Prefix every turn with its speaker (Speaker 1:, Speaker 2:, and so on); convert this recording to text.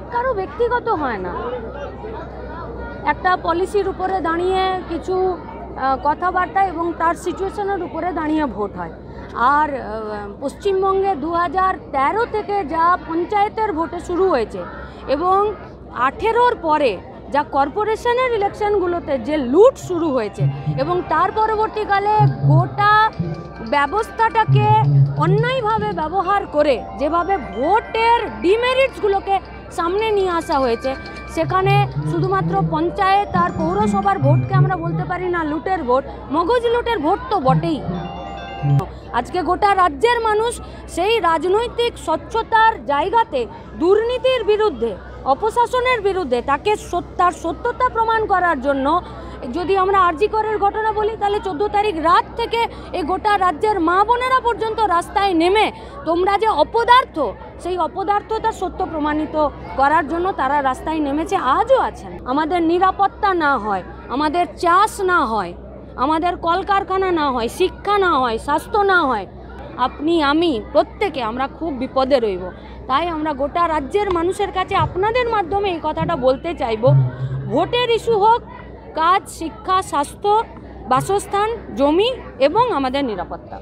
Speaker 1: Vote কারো ব্যক্তিগত হয় না, একটা পলিসির উপরে দাঁড়িয়ে কিছু কথাবার্তা এবং তার সিচুয়েশনের উপরে দাঁড়িয়ে ভোট হয়। আর পশ্চিমবঙ্গে 2013 থেকে যা পঞ্চায়েতের ভোটে শুরু হয়েছে এবং 18-র পরে যা কর্পোরেশনের ইলেকশনগুলোতে যে লুট শুরু হয়েছে এবং তার পরবর্তীকালে গোটা ব্যবস্থাটাকে অন্যায়ভাবে ব্যবহার করে যেভাবে ভোটের ডিমেরিটসগুলোকে সামনে নিয়ে আসা হয়েছে, সেখানে শুধুমাত্র পঞ্চায়েত আর পৌরসভার ভোটকে আমরা বলতে পারি না লুটের ভোট, মগজ লুটের ভোট তো বটেই। আজকে গোটা রাজ্যের মানুষ সেই রাজনৈতিক স্বচ্ছতার জায়গাতে দুর্নীতির বিরুদ্ধে, অপশাসনের বিরুদ্ধে তাকে তার সত্যতা প্রমাণ করার জন্য, যদি আমরা আরজি করের ঘটনা বলি তাহলে 14 তারিখ রাত থেকে এই গোটা রাজ্যের মা বোনেরা পর্যন্ত রাস্তায় নেমে তোমরা যে অপদার্থ, সেই অপদার্থতা সত্য প্রমাণিত করার জন্য তারা রাস্তায় নেমেছে, আজও আছেন। আমাদের নিরাপত্তা না হয়, আমাদের চাষ না হয়, আমাদের কলকারখানা না হয়, শিক্ষা না হয়, স্বাস্থ্য না হয়, আপনি আমি প্রত্যেকে আমরা খুব বিপদে রইব। তাই আমরা গোটা রাজ্যের মানুষের কাছে আপনাদের মাধ্যমে এই কথাটা বলতে চাইব, ভোটের ইস্যু হোক, কাজ, শিক্ষা, স্বাস্থ্য, বাসস্থান, জমি এবং আমাদের নিরাপত্তা।